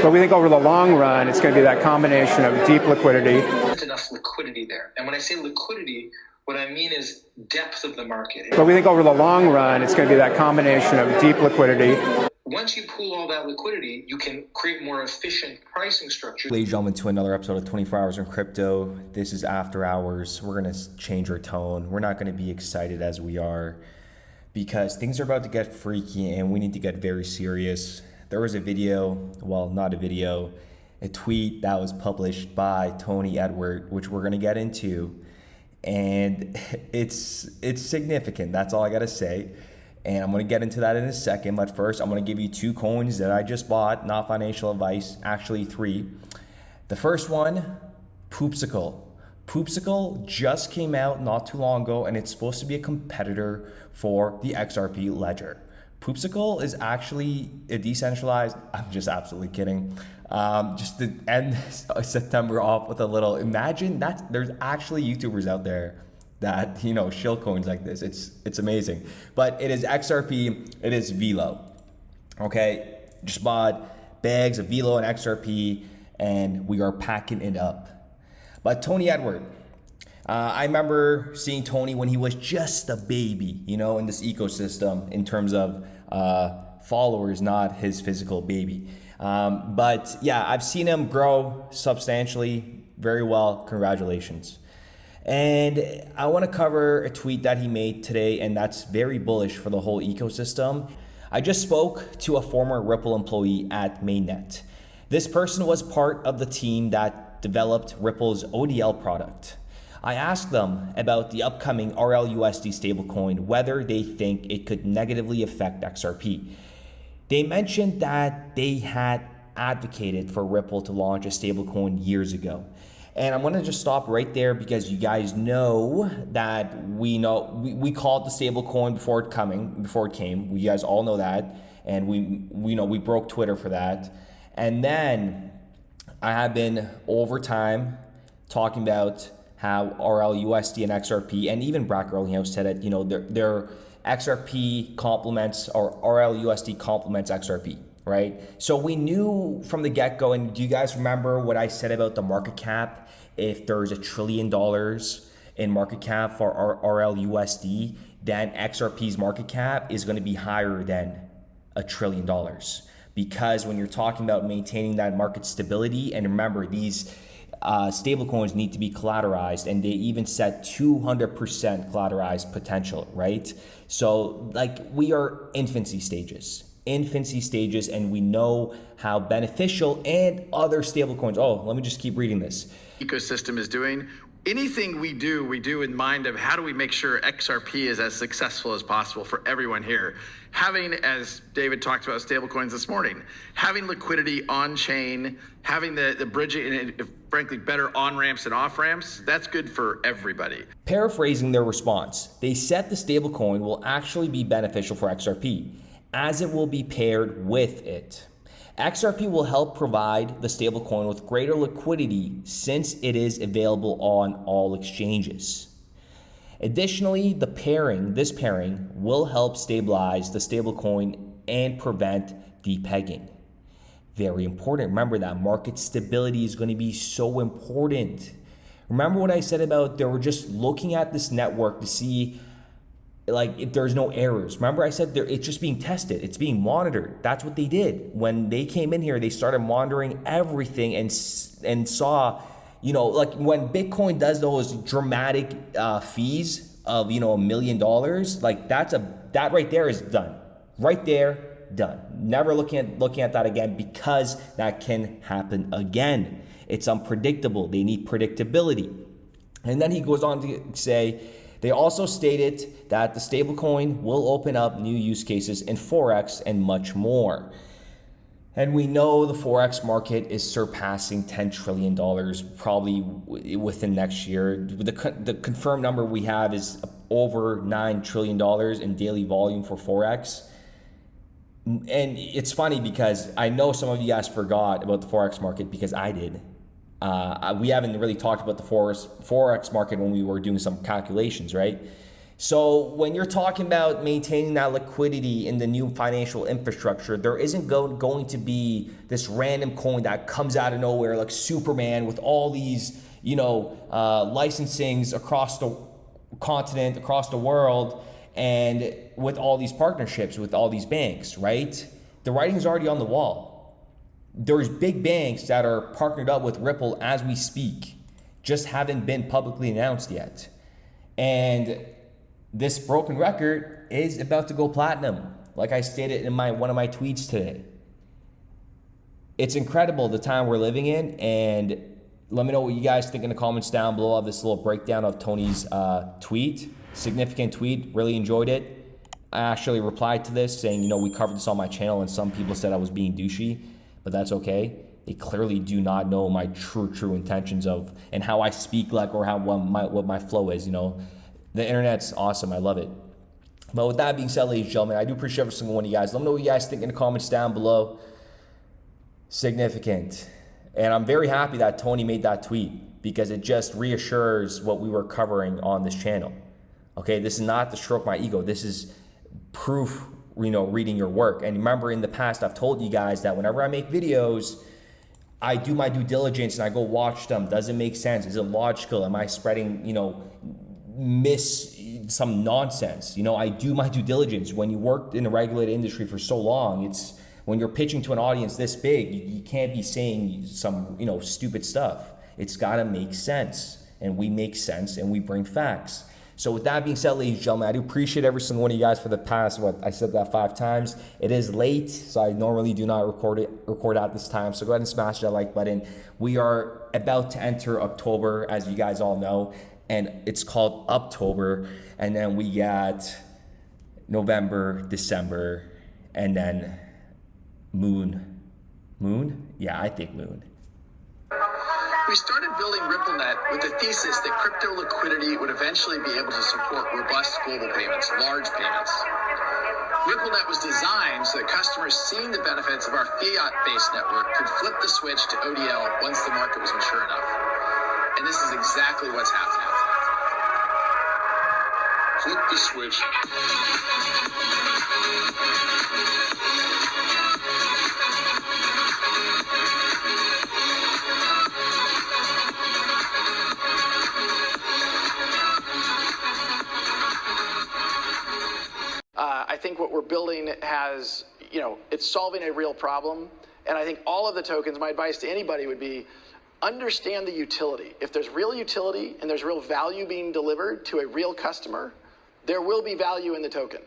But we think over the long run, it's going to be that combination of deep liquidity. There's enough liquidity there. And when I say liquidity, what I mean is depth of the market. But we think over the long run, it's going to be that combination of deep liquidity. Once you pool all that liquidity, you can create more efficient pricing structures. Ladies and gentlemen, to another episode of 24 Hours in Crypto. This is After Hours. We're going to change our tone. We're not going to be excited as we are because things are about to get freaky and we need to get very serious. There was a video, well, not a video, a tweet that was published by Tony Edward, which we're going to get into. And it's significant. That's all I got to say. And I'm going to get into that in a second. But first, I'm going to give you 2 coins that I just bought. Not financial advice, actually 3. The first one, Poopsicle. Poopsicle just came out not too long ago, and it's supposed to be a competitor for the XRP ledger. Poopsicle is actually a decentralized, I'm just absolutely kidding. Just to end September off with a little, imagine that there's actually YouTubers out there that, shill coins like this. It's amazing. But it is XRP, it is Velo. Okay, just bought bags of Velo and XRP, and we are packing it up. But Tony Edward, I remember seeing Tony when he was just a baby, in this ecosystem in terms of followers, not his physical baby. But yeah, I've seen him grow substantially, very well. Congratulations. And I want to cover a tweet that he made today, and that's very bullish for the whole ecosystem. I just spoke to a former Ripple employee at Mainnet. This person was part of the team that developed Ripple's ODL product. I asked them about the upcoming RLUSD stablecoin, whether they think it could negatively affect XRP. They mentioned that they had advocated for Ripple to launch a stablecoin years ago. And I'm going to just stop right there because you guys know that we called the stablecoin before it came. You guys all know that, and we broke Twitter for that. And then I have been over time talking about how RLUSD and XRP, and even Brack Earlinghouse said it, their XRP complements, or RLUSD complements XRP, right? So we knew from the get-go, and do you guys remember what I said about the market cap? If there's $1 trillion in market cap for RLUSD, then XRP's market cap is going to be higher than $1 trillion. Because when you're talking about maintaining that market stability, and remember, these stablecoins need to be collateralized, and they even set 200% collateralized potential, right? So we are infancy stages, and we know how beneficial and other stablecoins. Oh, let me just keep reading this. Ecosystem is doing. Anything we do in mind of how do we make sure XRP is as successful as possible for everyone here. Having, as David talked about stablecoins this morning, having liquidity on chain, having the bridging, and frankly, better on-ramps and off-ramps, that's good for everybody. Paraphrasing their response, they said the stablecoin will actually be beneficial for XRP, as it will be paired with it. XRP will help provide the stablecoin with greater liquidity since it is available on all exchanges. Additionally, this pairing will help stabilize the stablecoin and prevent depegging. Very important. Remember that market stability is going to be so important. Remember what I said about they were just looking at this network to see if there's no errors. Remember I said it's just being tested. It's being monitored. That's what they did. When they came in here, they started monitoring everything and saw, when Bitcoin does those dramatic fees of, $1 million, that right there is done. Right there, done. Never looking at that again, because that can happen again. It's unpredictable. They need predictability. And then he goes on to say, they also stated that the stablecoin will open up new use cases in Forex and much more. And we know the Forex market is surpassing $10 trillion probably within next year. The confirmed number we have is over $9 trillion in daily volume for Forex. And it's funny because I know some of you guys forgot about the Forex market because I did. We haven't really talked about the Forex market when we were doing some calculations, right? So when you're talking about maintaining that liquidity in the new financial infrastructure, there isn't going to be this random coin that comes out of nowhere like Superman with all these, licensings across the continent, across the world, and with all these partnerships with all these banks, right? The writing's already on the wall. There's big banks that are partnered up with Ripple as we speak, just haven't been publicly announced yet. And this broken record is about to go platinum, like I stated in one of my tweets today. It's incredible the time we're living in, and let me know what you guys think in the comments down below of this little breakdown of Tony's tweet. Significant tweet, really enjoyed it. I actually replied to this saying, we covered this on my channel, and some people said I was being douchey, but that's okay. They clearly do not know my true intentions of and how I speak like, or what my flow is. The internet's awesome. I love it. But with that being said, ladies and gentlemen, I do appreciate every single one of you guys. Let me know what you guys think in the comments down below. Significant. And I'm very happy that Tony made that tweet, because it just reassures what we were covering on this channel. Okay, this is not to stroke my ego. This is proof, reading your work. And remember, in the past, I've told you guys that whenever I make videos, I do my due diligence and I go watch them. Does it make sense? Is it logical? Am I spreading, some nonsense? I do my due diligence. When you worked in a regulated industry for so long, when you're pitching to an audience this big, you can't be saying some, stupid stuff. It's gotta make sense, and we make sense and we bring facts. So with that being said, ladies and gentlemen, I do appreciate every single one of you guys for the past, I said that 5 times. It is late, so I normally do not record out this time. So go ahead and smash that like button. We are about to enter October, as you guys all know, and it's called Uptober. And then we got November, December, and then Moon? Yeah, I think Moon. We started building RippleNet with the thesis that crypto liquidity would eventually be able to support robust global payments, large payments. RippleNet was designed so that customers seeing the benefits of our fiat-based network could flip the switch to ODL once the market was mature enough. And this is exactly what's happening. Flip the switch. I think what we're building has, it's solving a real problem. And I think all of the tokens, my advice to anybody would be, understand the utility. If there's real utility and there's real value being delivered to a real customer, there will be value in the token.